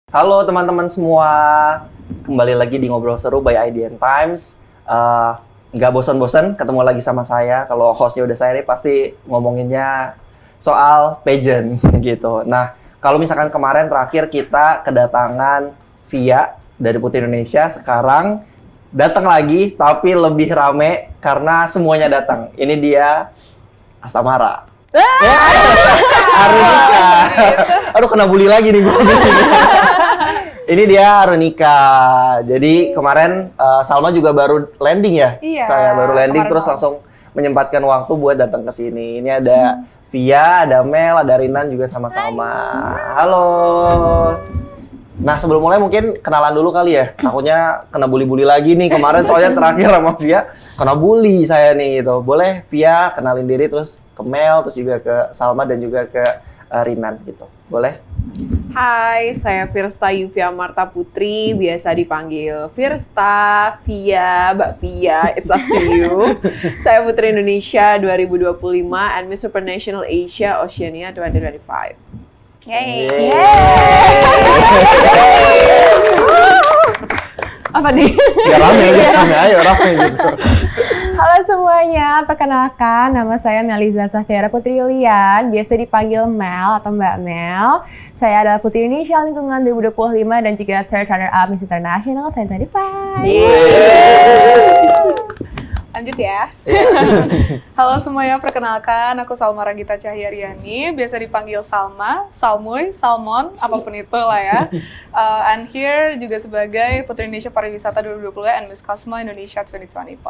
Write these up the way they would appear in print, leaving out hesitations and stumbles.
Halo teman-teman semua, kembali lagi di Ngobrol Seru by IDN Times. Nggak bosan-bosan ketemu lagi sama saya. Kalau hostnya udah saya nih pasti ngomonginnya soal pageant gitu. Nah, kalau misalkan kemarin terakhir kita kedatangan Via dari Putri Indonesia, sekarang datang lagi tapi lebih rame karena semuanya datang. Ini dia Astamara. Arunika. Aduh, kena bully lagi nih gue di sini. Ini dia Arunika. Jadi kemarin Salma juga baru landing ya? Iya. Saya baru landing terus malam. langsung menyempatkan waktu buat datang ke sini. Ini ada Via, ada Mel, ada Rinan juga sama-sama. Halo. Nah, sebelum mulai mungkin kenalan dulu kali ya. Takutnya kena bully-bully lagi nih. Kemarin soalnya terakhir sama Via kena bully saya nih gitu. Boleh Via kenalin diri terus ke Mel, terus juga ke Salma dan juga ke Rinan gitu. Boleh? Hai, saya Firsta Yuvia Marta Putri, biasa dipanggil Firsta, Via, Mbak Via, it's up to you. Saya Putri Indonesia 2025 and Miss Supranational Asia Oceania 2025. Yeay. Apa nih? Ya rame ayo rame gitu. Halo semuanya, perkenalkan nama saya Meliza Safiera Putri Yulian, biasa dipanggil Mel atau Mbak Mel. Saya adalah Putri Indonesia lingkungan 2025 dan juga third runner-up Miss International 2025. Lanjut ya. Halo semuanya, perkenalkan aku Salma Ranggita Cahyariani, biasa dipanggil Salma, Salmoy, Salmon, apapun itu lah ya. And here juga sebagai Putri Indonesia Pariwisata 2020 and Miss Cosmo Indonesia 2025.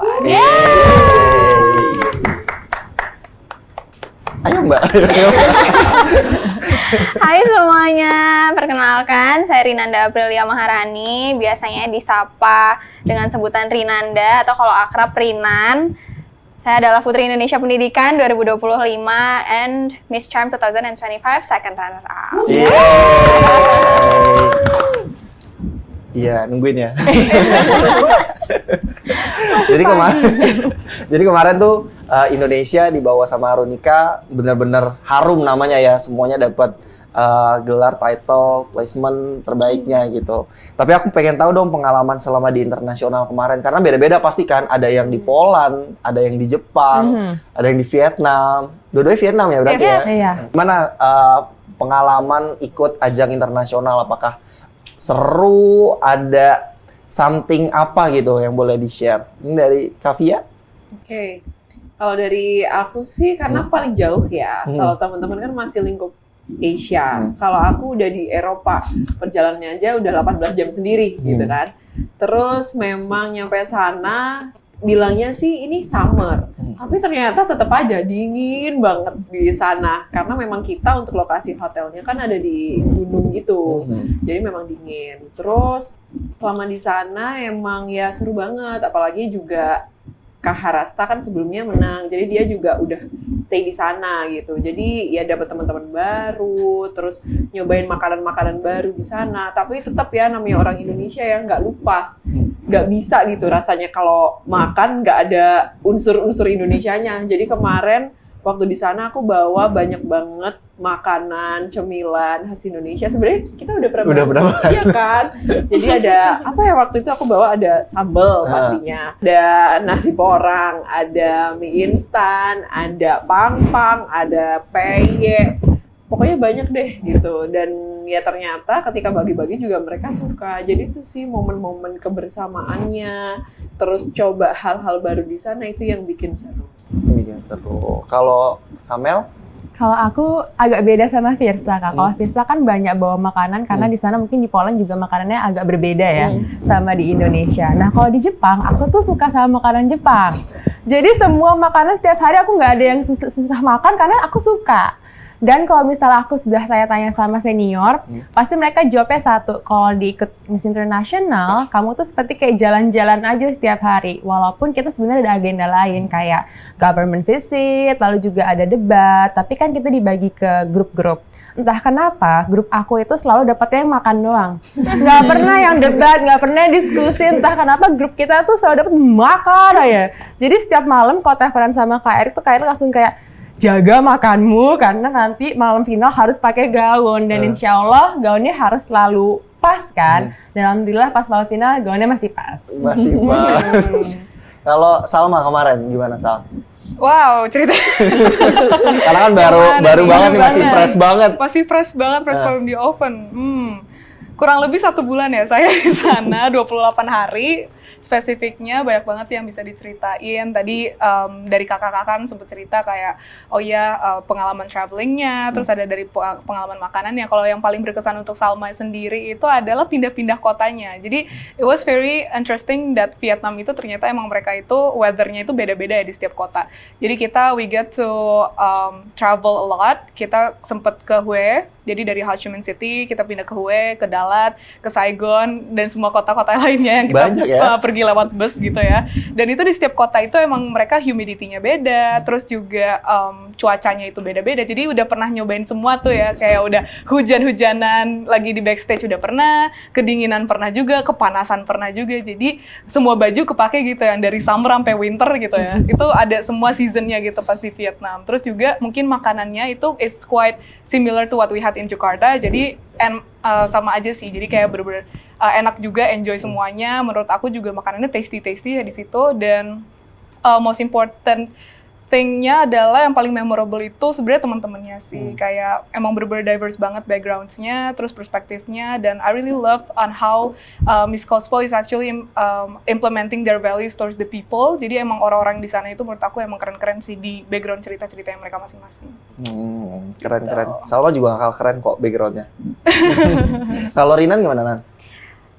Ayo Mbak. Hai semuanya, perkenalkan saya Rinanda Aprilia Maharani, biasanya disapa dengan sebutan Rinanda atau kalau akrab Rinan. Saya adalah Putri Indonesia Pendidikan 2025 and Miss Charm 2025 second runner up. Iya, nungguin ya. Jadi kemarin tuh Indonesia dibawa sama Arunika benar-benar harum namanya ya, semuanya dapat gelar title placement terbaiknya gitu. Tapi aku pengen tahu dong pengalaman selama di internasional kemarin, karena beda-beda pasti kan, ada yang di Poland, ada yang di Jepang, ada yang di Vietnam. Dua-duanya Vietnam ya berarti ya? Iya. Gimana pengalaman ikut ajang internasional, apakah seru, ada something apa gitu yang boleh di-share? Ini dari Kavia? Oke. Kalau dari aku sih karena paling jauh ya. Kalau teman-teman kan masih lingkup Asia. Kalau aku udah di Eropa, perjalanannya aja udah 18 jam sendiri gitu kan. Terus memang nyampe sana bilangnya sih ini summer. Tapi ternyata tetap aja dingin banget di sana karena memang kita untuk lokasi hotelnya kan ada di gunung gitu. Jadi memang dingin. Terus selama di sana emang ya seru banget, apalagi juga Kaharasta kan sebelumnya menang, jadi dia juga udah stay di sana gitu. Jadi ya dapat teman-teman baru, terus nyobain makanan-makanan baru di sana. Tapi tetap ya namanya orang Indonesia ya nggak lupa, nggak bisa gitu rasanya kalau makan nggak ada unsur-unsur Indonesianya. Jadi kemarin waktu di sana aku bawa banyak banget makanan, cemilan khas Indonesia. Sebenarnya kita udah pernah bahas, iya kan? Jadi ada apa ya waktu itu aku bawa ada sambal pastinya, ada nasi porang, ada mie instan, ada pangpang, ada peye. Pokoknya banyak deh gitu. Dan ya ternyata ketika bagi-bagi juga mereka suka. Jadi itu sih momen-momen kebersamaannya. Terus coba hal-hal baru di sana itu yang bikin seru. Bikin seru. Kalau Kamel? Kalau aku agak beda sama Firsta, Kak. Kalau Firsta kan banyak bawa makanan karena di sana mungkin di Poland juga makanannya agak berbeda ya sama di Indonesia. Nah, kalau di Jepang, aku tuh suka sama makanan Jepang. Jadi semua makanan setiap hari aku nggak ada yang susah makan karena aku suka. Dan kalau misalnya aku sudah tanya-tanya sama senior, pasti mereka jawabnya satu, kalau diikut Miss International, kamu tuh seperti kayak jalan-jalan aja setiap hari. Walaupun kita sebenarnya ada agenda lain, kayak government visit, lalu juga ada debat, tapi kan kita dibagi ke grup-grup. Entah kenapa, grup aku itu selalu dapetnya yang makan doang. Nggak pernah yang debat, nggak pernah diskusi, entah kenapa grup kita tuh selalu dapet makan aja. Jadi setiap malam kalau teleponan sama Kak Erik tuh Kak Erik langsung kayak, jaga makanmu karena nanti malam final harus pakai gaun dan insya Allah gaunnya harus selalu pas kan. Dan alhamdulillah pas malam final gaunnya masih pas. Masih pas. Kalau Salma kemarin gimana Sal? Wow, cerita Karena kan baru banget nih, masih fresh banget. masih fresh banget, fresh from the oven. Kurang lebih 1 bulan ya saya di sana, 28 hari. Spesifiknya banyak banget sih yang bisa diceritain. Tadi dari kakak-kakak kan sempat cerita kayak, oh ya pengalaman travelingnya, terus ada dari pengalaman makanannya. Kalau yang paling berkesan untuk Salma sendiri itu adalah pindah-pindah kotanya. Jadi it was very interesting that Vietnam itu ternyata emang mereka itu weathernya itu beda-beda ya di setiap kota. Jadi we get to travel a lot. Kita sempet ke Hue, jadi dari Ho Chi Minh City kita pindah ke Hue, ke Dalat, ke Saigon, dan semua kota-kota lainnya yang kita Banyak ya? pergi lewat bus gitu ya. Dan itu di setiap kota itu emang mereka humidity-nya beda, terus juga cuacanya itu beda-beda. Jadi udah pernah nyobain semua tuh ya, kayak udah hujan-hujanan lagi di backstage udah pernah, kedinginan pernah juga, kepanasan pernah juga. Jadi semua baju kepake gitu, yang dari summer sampai winter gitu ya. Itu ada semua seasonnya gitu pas di Vietnam. Terus juga mungkin makanannya itu it's quite similar to what we had in Jakarta. Jadi sama aja sih. Jadi kayak bener-bener enak juga, enjoy semuanya. Menurut aku juga makanannya tasty ya di situ. Dan most important thing-nya adalah yang paling memorable itu sebenarnya teman-temannya sih. Kayak emang bener-bener diverse banget backgrounds-nya, terus perspektifnya. Dan I really love on how Miss Cospo is actually implementing their values towards the people. Jadi emang orang-orang di sana itu menurut aku emang keren-keren sih di background cerita-cerita yang mereka masing-masing. Keren. Salma juga bakal keren kok background-nya. Kalau Rinan gimana, Nan?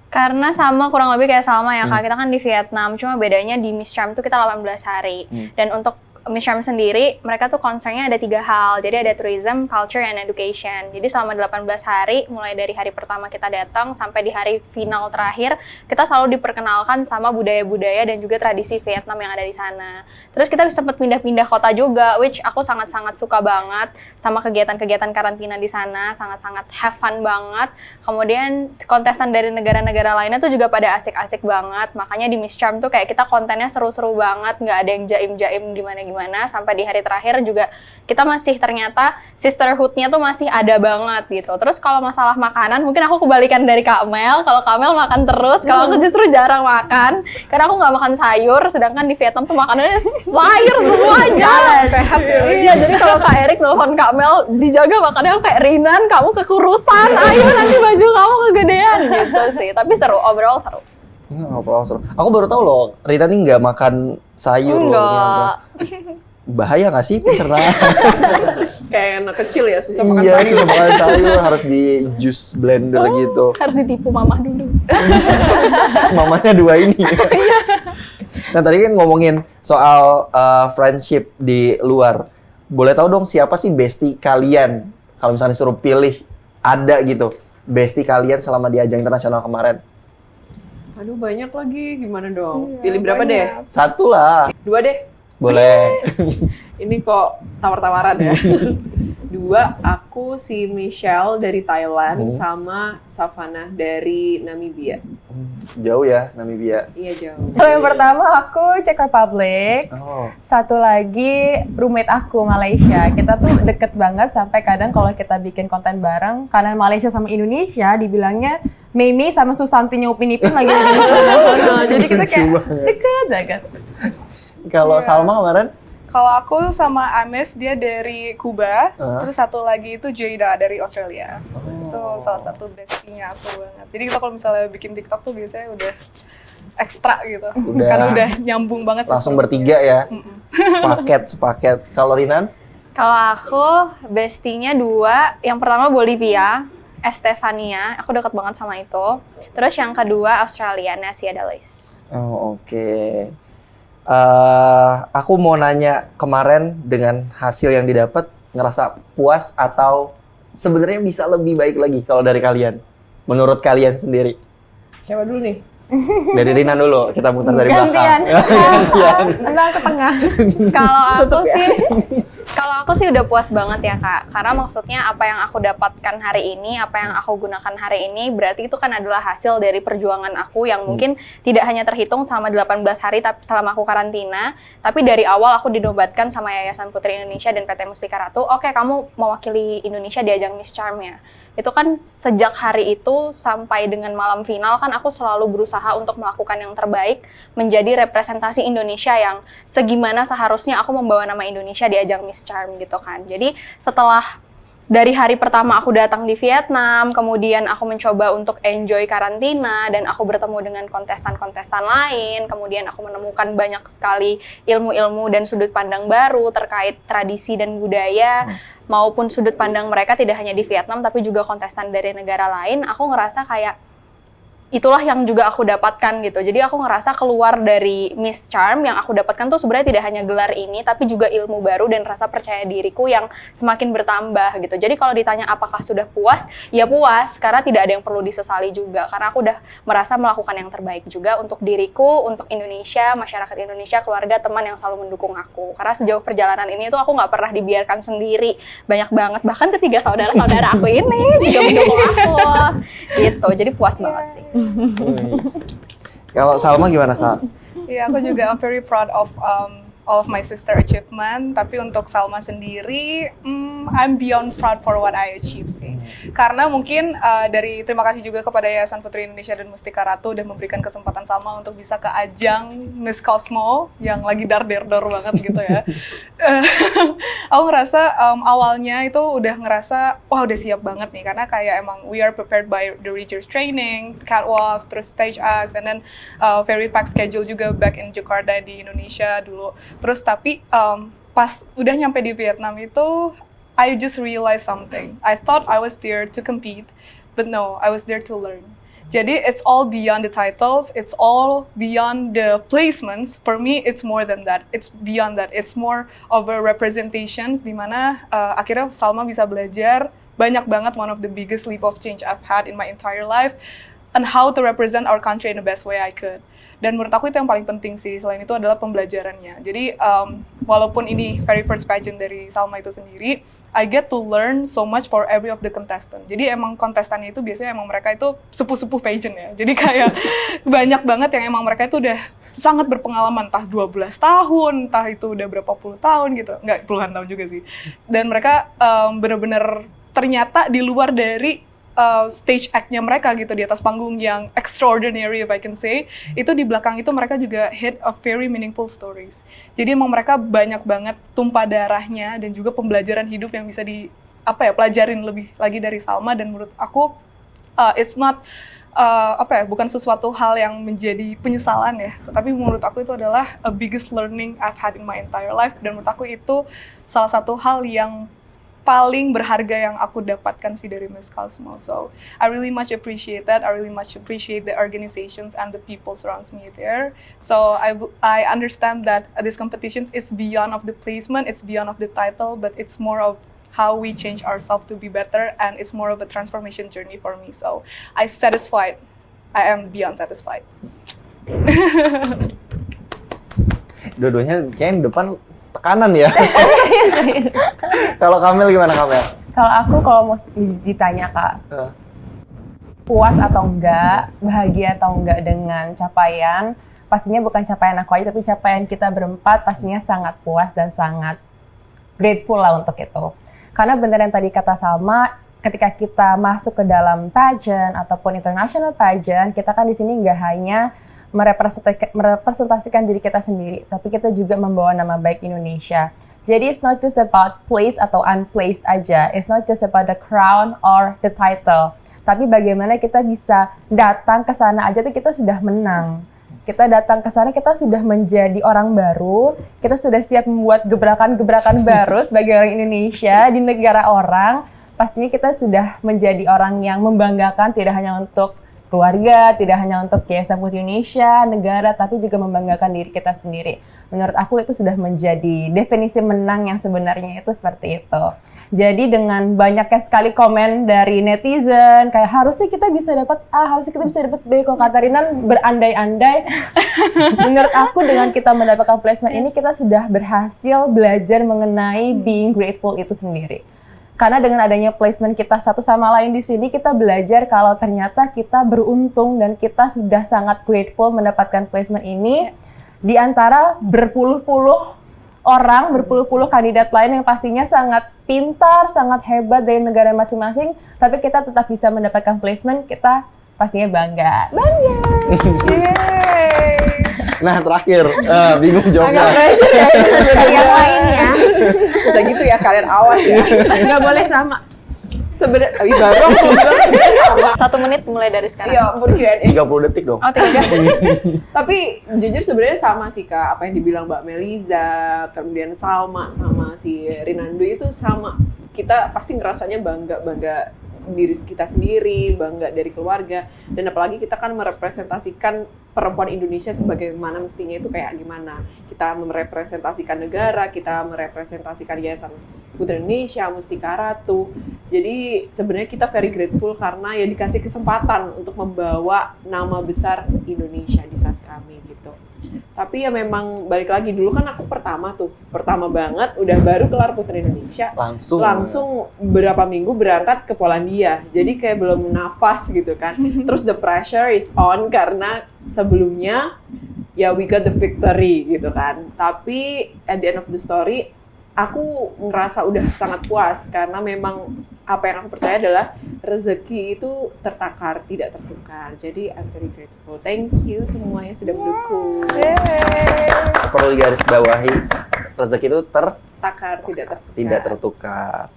Karena sama kurang lebih kayak Salma ya Kak, kita kan di Vietnam, cuma bedanya di Miss Charm tuh kita 18 hari. Dan untuk Miss Charm sendiri, mereka tuh concern-nya ada 3 hal. Jadi ada tourism, culture, and education. Jadi selama 18 hari, mulai dari hari pertama kita datang sampai di hari final terakhir, kita selalu diperkenalkan sama budaya-budaya dan juga tradisi Vietnam yang ada di sana. Terus kita sempat pindah-pindah kota juga, which aku sangat-sangat suka banget sama kegiatan-kegiatan karantina di sana, sangat-sangat have fun banget. Kemudian kontestan dari negara-negara lainnya tuh juga pada asik-asik banget. Makanya di Miss Charm tuh kayak kita kontennya seru-seru banget, nggak ada yang jaim-jaim gimana-gimana. Sampai di hari terakhir juga kita masih ternyata sisterhood-nya tuh masih ada banget gitu. Terus kalau masalah makanan, mungkin aku kebalikan dari Kak Mel. Kalau Kak Mel makan terus, kalau aku justru jarang makan. Karena aku nggak makan sayur, sedangkan di Vietnam tuh makanannya sayur semuanya. Sehat ya. Iya, jadi kalau Kak Erik nelfon Kak Mel, dijaga makannya, aku kayak, Rinan, kamu kekurusan, ayo nanti baju kamu kegedean gitu sih. Tapi seru, overall seru. Seru. Aku baru tahu loh, Rina nih nggak makan sayur loh. Enggak. Bahaya nggak sih pencernaan? Kayak anak kecil ya, susah makan Iya, sayur. susah makan sayur, harus di juice blender gitu. Harus ditipu mamah dulu. Mamanya 2 ini. Nah tadi kan ngomongin soal friendship di luar. Boleh tahu dong siapa sih bestie kalian? Kalau misalnya disuruh pilih, ada gitu. Bestie kalian selama di ajang internasional kemarin. Aduh banyak lagi, gimana dong? Pilih berapa deh? 1 lah. 2 deh. Boleh. Ini kok tawar-tawaran ya. 2, aku si Michelle dari Thailand sama Savannah dari Namibia. Jauh ya, Namibia. Iya jauh. Kalau yang pertama aku Czech Republic. Oh. Satu lagi roommate aku Malaysia. Kita tuh deket banget sampai kadang kalau kita bikin konten bareng, karena Malaysia sama Indonesia dibilangnya Mimi sama Susantinya Upin Ipin lagi di sana. Jadi kita kayak Lucu banget. deket banget. Kalau Salma kemarin? Kalau aku sama Ames, dia dari Kuba, terus satu lagi itu Jada dari Australia. Itu salah satu bestie-nya aku banget. Jadi kita kalau misalnya bikin TikTok tuh biasanya udah ekstra gitu. Karena udah nyambung banget. Langsung bertiga ya? Sepaket. Kalau Rinan? Kalau aku, bestie-nya 2. Yang pertama Bolivia, Estefania. Aku deket banget sama itu. Terus yang kedua Australia, Nasia Dalois. Oh, oke. Aku mau nanya kemarin dengan hasil yang didapat, ngerasa puas atau sebenarnya bisa lebih baik lagi kalau dari kalian? Menurut kalian sendiri? Siapa dulu nih? Dari Rinan dulu, kita muter dari belakang. Gantian. Gantian. Enggak ke tengah. Kalau aku sih, Kalau aku sih udah puas banget ya Kak, karena maksudnya apa yang aku dapatkan hari ini, apa yang aku gunakan hari ini, berarti itu kan adalah hasil dari perjuangan aku yang mungkin tidak hanya terhitung selama 18 hari tapi selama aku karantina, tapi dari awal aku dinobatkan sama Yayasan Putri Indonesia dan PT Mustika Ratu, oke kamu mewakili Indonesia di ajang Miss Charm-nya. Itu kan sejak hari itu sampai dengan malam final kan aku selalu berusaha untuk melakukan yang terbaik, menjadi representasi Indonesia yang segimana seharusnya aku membawa nama Indonesia di ajang Miss Charm gitu kan. Jadi setelah dari hari pertama aku datang di Vietnam, kemudian aku mencoba untuk enjoy karantina dan aku bertemu dengan kontestan-kontestan lain, kemudian aku menemukan banyak sekali ilmu-ilmu dan sudut pandang baru terkait tradisi dan budaya, maupun sudut pandang mereka tidak hanya di Vietnam tapi juga kontestan dari negara lain. Aku ngerasa kayak itulah yang juga aku dapatkan gitu. Jadi aku ngerasa keluar dari Miss Charm yang aku dapatkan tuh sebenarnya tidak hanya gelar ini, tapi juga ilmu baru dan rasa percaya diriku yang semakin bertambah gitu. Jadi kalau ditanya apakah sudah puas, ya puas, karena tidak ada yang perlu disesali juga. Karena aku udah merasa melakukan yang terbaik juga untuk diriku, untuk Indonesia, masyarakat Indonesia, keluarga, teman yang selalu mendukung aku. Karena sejauh perjalanan ini tuh aku nggak pernah dibiarkan sendiri. Banyak banget, bahkan ketiga saudara-saudara aku ini juga mendukung aku. Gitu, jadi puas banget sih. Kalau Salma gimana, Sal? Iya, aku juga I'm very proud of all of my sister achievement. Tapi untuk Salma sendiri, I'm beyond proud for what I achieve sih. Karena mungkin dari terima kasih juga kepada Yayasan Putri Indonesia dan Mustika Ratu udah memberikan kesempatan Salma untuk bisa ke ajang Miss Cosmo yang lagi dar-der-dor banget gitu ya. Aku ngerasa awalnya itu udah ngerasa wah udah siap banget nih karena kayak emang we are prepared by the Reachers training, catwalks, terus stage acts, and then very packed schedule juga back in Jakarta di Indonesia dulu. Terus tapi pas udah nyampe di Vietnam itu I just realized something. I thought I was there to compete, but no, I was there to learn. Jadi it's all beyond the titles, it's all beyond the placements. For me, it's more than that. It's beyond that. It's more of a representations di mana akhirnya Salma bisa belajar banyak banget, one of the biggest leap of change I've had in my entire life, and how to represent our country in the best way I could. Dan menurut aku itu yang paling penting sih, selain itu adalah pembelajarannya. Jadi walaupun ini very first pageant dari Salma itu sendiri, I get to learn so much for every of the contestant. Jadi emang kontestannya itu biasanya emang mereka itu sepuh-sepuh pageant ya. Jadi kayak banyak banget yang emang mereka itu udah sangat berpengalaman, entah 12 tahun, entah itu udah berapa puluh tahun gitu. Enggak, puluhan tahun juga sih. Dan mereka bener-bener ternyata di luar dari stage act-nya mereka gitu di atas panggung yang extraordinary if I can say, itu di belakang itu mereka juga hit a very meaningful stories. Jadi emang mereka banyak banget tumpah darahnya dan juga pembelajaran hidup yang bisa pelajarin lebih lagi dari Salma, dan menurut aku it's not bukan sesuatu hal yang menjadi penyesalan ya, tetapi menurut aku itu adalah a biggest learning I've had in my entire life, dan menurut aku itu salah satu hal yang paling berharga yang aku dapatkan sih dari Miss Cosmo. So I really much appreciate that. I really much appreciate the organizations and the people surrounds me there. So I understand that this competition is beyond of the placement, it's beyond of the title, but it's more of how we change ourselves to be better, and it's more of a transformation journey for me. So I am beyond satisfied. Dua-duanya kayaknya depan tekanan ya. Kalau Kamel gimana, Kamel? Kalau mau ditanya Kak, puas atau enggak, bahagia atau enggak dengan capaian, pastinya bukan capaian aku aja, tapi capaian kita berempat pastinya sangat puas dan sangat grateful lah untuk itu. Karena benar yang tadi kata Salma, ketika kita masuk ke dalam pageant ataupun international pageant, kita kan di sini nggak hanya merepresentasikan diri kita sendiri, tapi kita juga membawa nama baik Indonesia. Jadi it's not just about place atau unplaced aja, it's not just about the crown or the title, tapi bagaimana kita bisa datang ke sana aja tuh kita sudah menang. Kita datang ke sana kita sudah menjadi orang baru, kita sudah siap membuat gebrakan-gebrakan baru sebagai orang Indonesia di negara orang. Pastinya kita sudah menjadi orang yang membanggakan tidak hanya untuk keluarga, tidak hanya untuk KSM Putri Indonesia, negara, tapi juga membanggakan diri kita sendiri. Menurut aku itu sudah menjadi definisi menang yang sebenarnya itu seperti itu. Jadi dengan banyaknya sekali komen dari netizen, kayak harusnya kita bisa dapat A, harusnya kita bisa dapat B, kalau kata Rinan berandai-andai. Menurut aku dengan kita mendapatkan placement ini, kita sudah berhasil belajar mengenai being grateful itu sendiri. Karena dengan adanya placement kita satu sama lain di sini, kita belajar kalau ternyata kita beruntung dan kita sudah sangat grateful mendapatkan placement ini di antara berpuluh-puluh orang, berpuluh-puluh kandidat lain yang pastinya sangat pintar, sangat hebat dari negara masing-masing, tapi kita tetap bisa mendapatkan placement, kita pastinya bangga. Bangga! Yeay. Nah terakhir, bingung Agak jawabnya. pressure ya. Dari yang lain ya, Bisa gitu ya, kalian awas ya. nggak boleh sama. Sebenarnya, baru aku bilang sebenarnya sama. 1 menit mulai dari sekarang. Iya, ampun Q&A. 30 detik dong. Oh, 3 Tapi jujur sebenarnya sama sih Kak, apa yang dibilang Mbak Meliza, kemudian Salma sama si Rinando itu sama. Kita pasti ngerasanya bangga diri kita sendiri, bangga dari keluarga, dan apalagi kita kan merepresentasikan perempuan Indonesia sebagaimana mestinya itu kayak gimana. Kita merepresentasikan negara, kita merepresentasikan Yayasan Putri Indonesia, Mustika Ratu. Jadi sebenarnya kita very grateful karena ya dikasih kesempatan untuk membawa nama besar Indonesia di SAS kami gitu. Tapi ya memang balik lagi, dulu kan aku pertama banget, udah baru kelar Putri Indonesia, langsung berapa minggu berangkat ke Polandia. Jadi kayak belum nafas gitu kan. Terus the pressure is on karena sebelumnya ya we got the victory gitu kan. Tapi at the end of the story aku ngerasa udah sangat puas karena memang apa yang aku percaya adalah rezeki itu tertakar, tidak tertukar. Jadi I'm very grateful. Thank you semuanya sudah mendukung. Perlu digaris bawahi, rezeki itu Takar, tidak tertukar. tidak tertukar.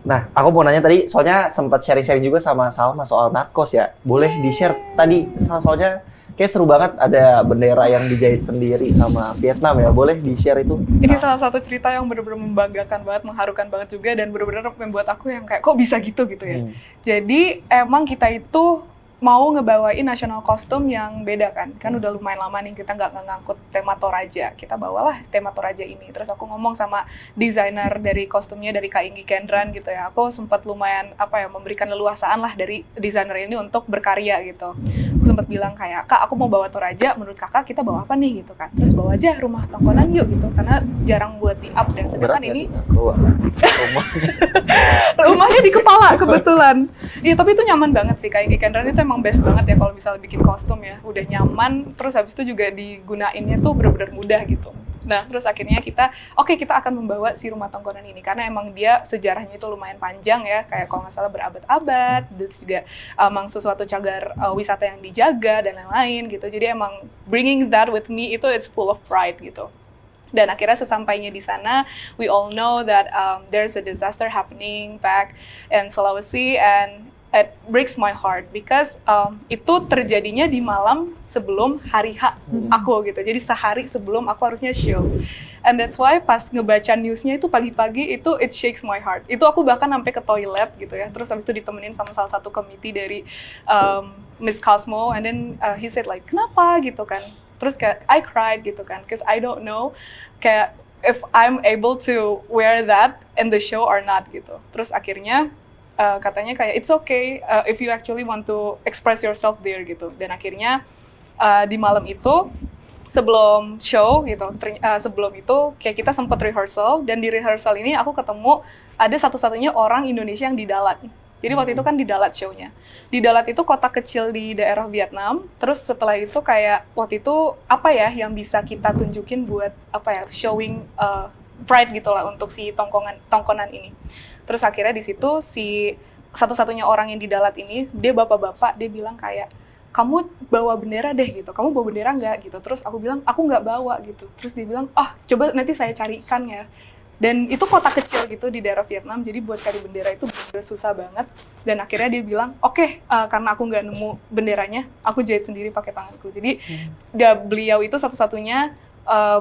Nah, aku mau nanya tadi, soalnya sempat sharing-sharing juga sama Salma soal Natkos ya. Boleh di-share tadi, soalnya kayak seru banget ada bendera yang dijahit sendiri sama Vietnam ya. Boleh di-share itu? Ini salah satu cerita yang benar-benar membanggakan banget, mengharukan banget juga, dan benar-benar membuat aku yang kayak, kok bisa gitu ya. Jadi emang kita itu mau ngebawain national costume yang beda kan udah lumayan lama nih kita nggak ngangkut tema Toraja, kita bawalah tema Toraja ini. Terus aku ngomong sama desainer dari kostumnya dari Kak Inggi Kendran gitu ya, aku sempat lumayan memberikan leluasaan lah dari desainer ini untuk berkarya gitu. Aku sempat bilang kayak, Kak aku mau bawa Toraja, menurut kakak kita bawa apa nih gitu kan. Terus bawa aja Rumah Tongkonan yuk gitu, karena jarang buat di up, dan sedangkan ini bawa rumah. rumahnya di kepala kebetulan. Iya tapi itu nyaman banget sih, Kak Inggi Kendran itu emang best banget ya kalau misalnya bikin kostum ya, udah nyaman, terus habis itu juga digunainnya tuh bener-bener mudah gitu. Nah terus akhirnya kita akan membawa si Rumah Tongkonan ini karena emang dia sejarahnya itu lumayan panjang ya, kayak kalau nggak salah berabad-abad, terus juga emang sesuatu cagar wisata yang dijaga dan lain-lain gitu. Jadi emang bringing that with me itu it's full of pride gitu. Dan akhirnya sesampainya di sana, we all know that there's a disaster happening back in Sulawesi, and it breaks my heart because itu terjadinya di malam sebelum hari H aku gitu. Jadi sehari sebelum aku harusnya show. And that's why pas ngebaca newsnya itu pagi-pagi itu it shakes my heart. Itu aku bahkan sampai ke toilet gitu ya. Terus habis itu ditemenin sama salah satu komite dari Miss Cosmo, and then he said like, kenapa gitu kan. Terus kayak I cried gitu kan, because I don't know kayak if I'm able to wear that in the show or not gitu. Terus akhirnya katanya kayak it's okay if you actually want to express yourself there gitu. Dan akhirnya di malam itu sebelum show gitu, sebelum itu kayak kita sempat rehearsal, dan di rehearsal ini aku ketemu ada satu-satunya orang Indonesia yang di Dalat. Jadi waktu itu kan di Dalat show-nya. Di Dalat itu kota kecil di daerah Vietnam. Terus setelah itu kayak waktu itu apa ya yang bisa kita tunjukin buat showing pride gitu lah untuk si tongkonan ini. Terus akhirnya di situ si satu-satunya orang yang di Dalat ini, dia bapak-bapak, dia bilang kayak, kamu bawa bendera deh gitu, kamu bawa bendera nggak gitu. Terus aku bilang, aku nggak bawa gitu. Terus dia bilang, coba nanti saya carikan ya. Dan itu kota kecil gitu di daerah Vietnam, jadi buat cari bendera itu bener susah banget. Dan akhirnya dia bilang, oke, karena aku nggak nemu benderanya, aku jahit sendiri pakai tanganku. Jadi beliau itu satu-satunya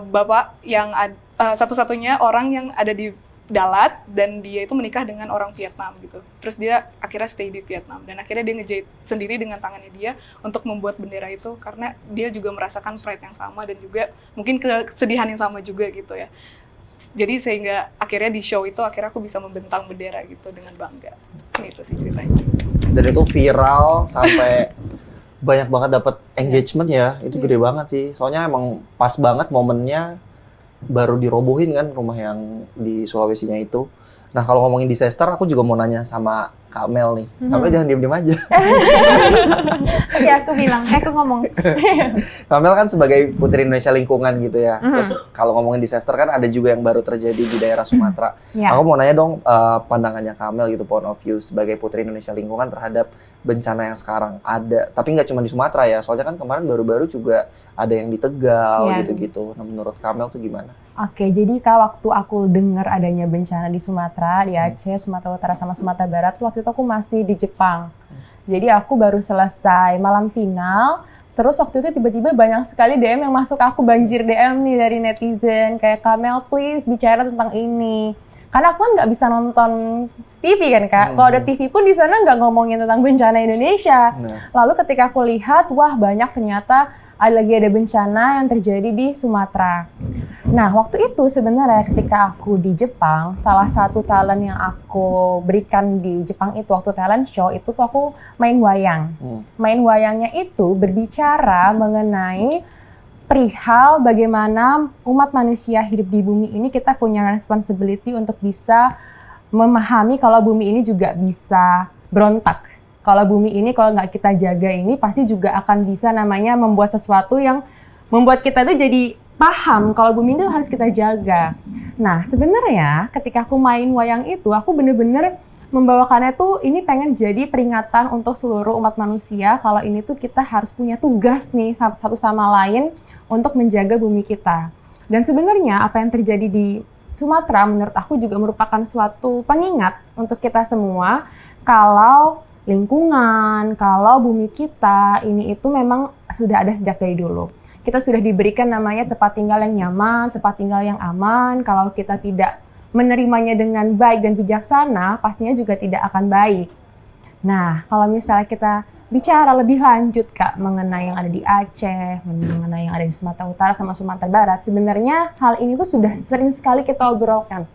bapak yang satu-satunya orang yang ada di Dalat dan dia itu menikah dengan orang Vietnam gitu. Terus dia akhirnya stay di Vietnam dan akhirnya dia ngejahit sendiri dengan tangannya dia untuk membuat bendera itu karena dia juga merasakan pride yang sama dan juga mungkin kesedihan yang sama juga gitu ya. Jadi sehingga akhirnya di show itu akhirnya aku bisa membentang bendera gitu dengan bangga. Itu sih ceritanya. Dan itu viral sampai banyak banget dapat engagement ya. Itu gede banget sih. Soalnya emang pas banget momennya baru dirobohin kan rumah yang di Sulawesinya itu. Nah kalau ngomongin disaster, aku juga mau nanya sama Kak Mel nih. Kak Mel jangan diem-diem aja. Ya aku bilang, aku ngomong. Kak Mel kan sebagai Putri Indonesia Lingkungan gitu ya. Terus kalau ngomongin disaster kan ada juga yang baru terjadi di daerah Sumatera. Ya. Aku mau nanya dong pandangannya Kak Mel gitu, point of view sebagai Putri Indonesia Lingkungan terhadap bencana yang sekarang ada. Tapi nggak cuma di Sumatera ya, soalnya kan kemarin baru-baru juga ada yang di Tegal Ya. gitu-gitu. Nah menurut Kak Mel tuh gimana? Oke, jadi waktu aku dengar adanya bencana di Sumatera, di Aceh, Sumatera Utara sama Sumatera Barat, tuh waktu itu aku masih di Jepang. Jadi aku baru selesai malam final, terus waktu itu tiba-tiba banyak sekali DM yang masuk ke aku, banjir DM nih dari netizen, kayak Kamel please bicara tentang ini. Karena aku kan nggak bisa nonton TV kan Kak, kalau ada TV pun di sana nggak ngomongin tentang bencana Indonesia. Lalu ketika aku lihat, wah banyak ternyata lagi ada bencana yang terjadi di Sumatera. Nah, waktu itu sebenarnya ketika aku di Jepang, salah satu talent yang aku berikan di Jepang itu waktu talent show itu tuh aku main wayang. Main wayangnya itu berbicara mengenai perihal bagaimana umat manusia hidup di bumi ini kita punya responsibility untuk bisa memahami kalau bumi ini juga bisa berontak. Kalau bumi ini kalau nggak kita jaga ini pasti juga akan bisa namanya membuat sesuatu yang membuat kita tuh jadi paham kalau bumi itu harus kita jaga. Nah sebenarnya ketika aku main wayang itu aku bener-bener membawakannya tuh ini pengen jadi peringatan untuk seluruh umat manusia kalau ini tuh kita harus punya tugas nih satu sama lain untuk menjaga bumi kita. Dan sebenarnya apa yang terjadi di Sumatera menurut aku juga merupakan suatu pengingat untuk kita semua kalau lingkungan, kalau bumi kita ini itu memang sudah ada sejak dari dulu. Kita sudah diberikan namanya tempat tinggal yang nyaman, tempat tinggal yang aman. Kalau kita tidak menerimanya dengan baik dan bijaksana, pastinya juga tidak akan baik. Nah, kalau misalnya kita bicara lebih lanjut Kak mengenai yang ada di Aceh, mengenai yang ada di Sumatera Utara sama Sumatera Barat, sebenarnya hal ini tuh sudah sering sekali kita obrolkan.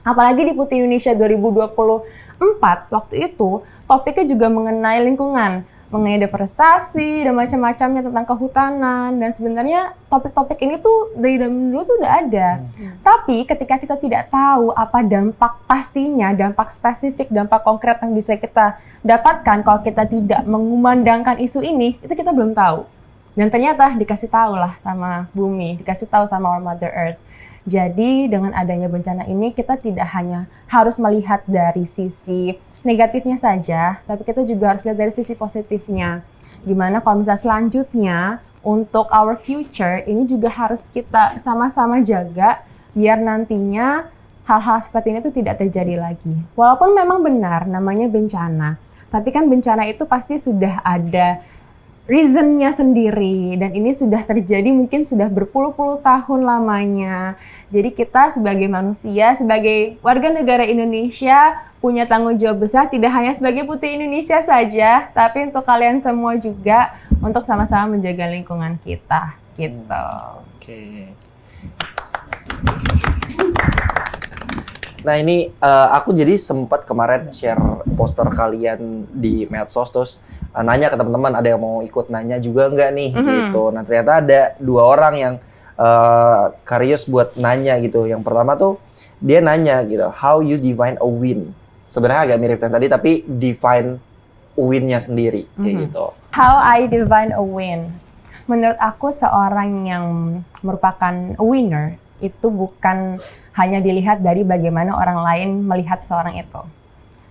Apalagi di Putri Indonesia 2024, waktu itu topiknya juga mengenai lingkungan, mengenai deforestasi dan macam-macamnya tentang kehutanan. Dan sebenarnya topik-topik ini tuh dari dulu tuh udah ada. Tapi ketika kita tidak tahu apa dampak pastinya, dampak spesifik, dampak konkret yang bisa kita dapatkan kalau kita tidak mengumandangkan isu ini, itu kita belum tahu. Dan ternyata dikasih tahu lah sama bumi, dikasih tahu sama our Mother Earth. Jadi dengan adanya bencana ini kita tidak hanya harus melihat dari sisi negatifnya saja, tapi kita juga harus lihat dari sisi positifnya. Gimana kalau misalnya selanjutnya untuk our future ini juga harus kita sama-sama jaga biar nantinya hal-hal seperti ini tuh tidak terjadi lagi. Walaupun memang benar namanya bencana, tapi kan bencana itu pasti sudah ada reasonnya sendiri dan ini sudah terjadi mungkin sudah berpuluh-puluh tahun lamanya. Jadi kita sebagai manusia, sebagai warga negara Indonesia punya tanggung jawab besar tidak hanya sebagai Putri Indonesia saja, tapi untuk kalian semua juga untuk sama-sama menjaga lingkungan kita gitu. Oke. Nah ini aku jadi sempat kemarin share poster kalian di medsos terus nanya ke teman-teman ada yang mau ikut nanya juga nggak nih gitu. Nah ternyata ada 2 orang yang curious buat nanya gitu. Yang pertama tuh dia nanya gitu, how you define a win? Sebenarnya agak mirip yang tadi tapi define win-nya sendiri kayak gitu. How I define a win? Menurut aku seorang yang merupakan a winner itu bukan hanya dilihat dari bagaimana orang lain melihat seseorang itu.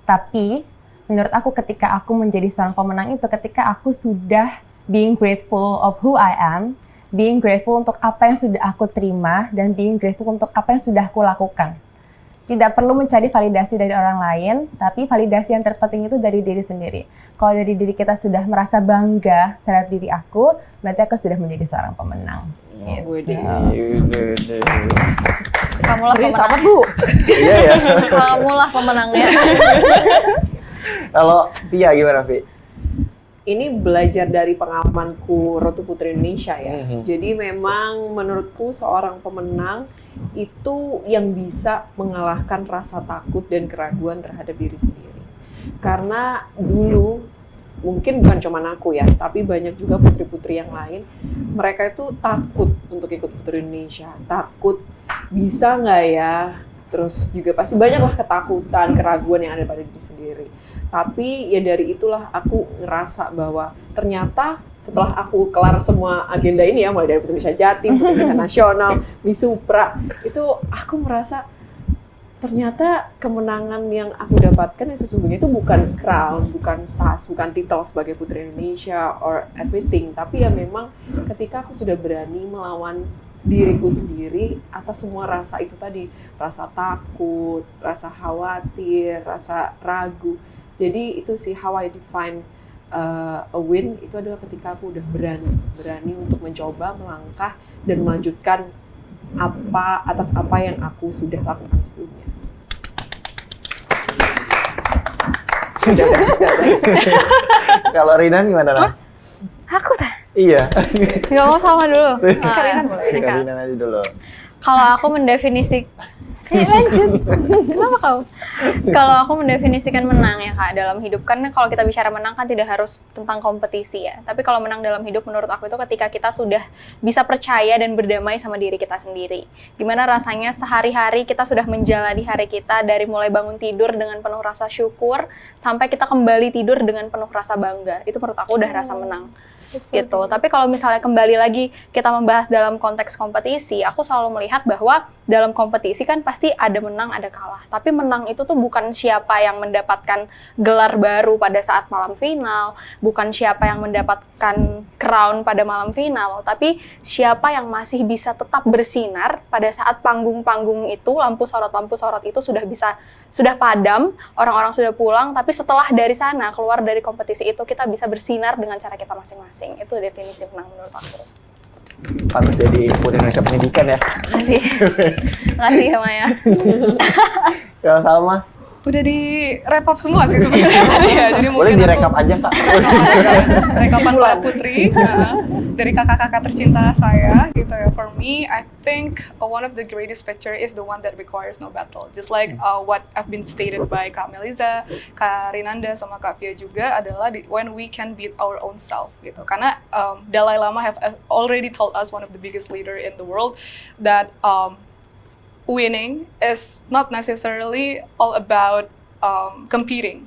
Tapi menurut aku ketika aku menjadi seorang pemenang itu ketika aku sudah being grateful of who I am, being grateful untuk apa yang sudah aku terima, dan being grateful untuk apa yang sudah aku lakukan. Tidak perlu mencari validasi dari orang lain, tapi validasi yang terpenting itu dari diri sendiri. Kalau dari diri kita sudah merasa bangga terhadap diri aku, berarti aku sudah menjadi seorang pemenang. Gitu. Kamulah Serius pemenangnya. amat, Bu? Iya ya. Kamulah pemenangnya. Kalau Pia gimana, Pi? Ini belajar dari pengalamanku Road to Putri Indonesia ya. Mhm. Jadi memang menurutku seorang pemenang itu yang bisa mengalahkan rasa takut dan keraguan terhadap diri sendiri. Karena dulu mungkin bukan cuma aku ya, tapi banyak juga putri-putri yang lain, mereka itu takut untuk ikut Putri Indonesia, takut bisa nggak ya, terus juga pasti banyaklah ketakutan, keraguan yang ada pada diri sendiri. Tapi ya dari itulah aku ngerasa bahwa ternyata setelah aku kelar semua agenda ini ya, mulai dari Putri Indonesia Jatim, Putri Indonesia Nasional, Miss Supra, itu aku merasa ternyata kemenangan yang aku dapatkan yang sesungguhnya itu bukan crown, bukan sas, bukan titel sebagai Putri Indonesia or everything, tapi ya memang ketika aku sudah berani melawan diriku sendiri atas semua rasa itu tadi, rasa takut, rasa khawatir, rasa ragu. Jadi itu sih how I define a win, itu adalah ketika aku udah berani untuk mencoba, melangkah dan melanjutkan atas apa yang aku sudah lakukan sebelumnya. Kalau Rinan gimana, Nan? Aku tak. Iya. Gak mau sama dulu. Kalian boleh. Kak Rinan aja dulu. Kalau aku lanjut. Kenapa kau? Kalau aku mendefinisikan menang ya Kak dalam hidup, kan kalau kita bicara menang kan tidak harus tentang kompetisi ya. Tapi kalau menang dalam hidup menurut aku itu ketika kita sudah bisa percaya dan berdamai sama diri kita sendiri. Gimana rasanya sehari-hari kita sudah menjalani hari kita dari mulai bangun tidur dengan penuh rasa syukur sampai kita kembali tidur dengan penuh rasa bangga. Itu menurut aku udah rasa menang. Gitu. Tapi kalau misalnya kembali lagi kita membahas dalam konteks kompetisi, aku selalu melihat bahwa dalam kompetisi kan pasti ada menang, ada kalah. Tapi menang itu tuh bukan siapa yang mendapatkan gelar baru pada saat malam final, bukan siapa yang mendapatkan crown pada malam final, tapi siapa yang masih bisa tetap bersinar pada saat panggung-panggung itu, lampu sorot itu sudah padam, orang-orang sudah pulang, tapi setelah dari sana, keluar dari kompetisi itu, kita bisa bersinar dengan cara kita masing-masing. Itu definisi menang menurut aku. Pantas jadi Putri Indonesia Pendidikan ya. Makasih ya Maya. Kalau Salma? Udah di wrap up semua sih sebenarnya tadi ya. Jadi Boleh mungkin direkap aja, Kak. rekapan para putri dari kakak-kakak tercinta saya gitu ya. For me, I think one of the greatest picture is the one that requires no battle. Just like what have been stated by Kak Meliza, Kak Rinanda, sama Kak Pia juga adalah when we can beat our own self gitu. Karena Dalai Lama have already told us, one of the biggest leader in the world, that winning is not necessarily all about competing,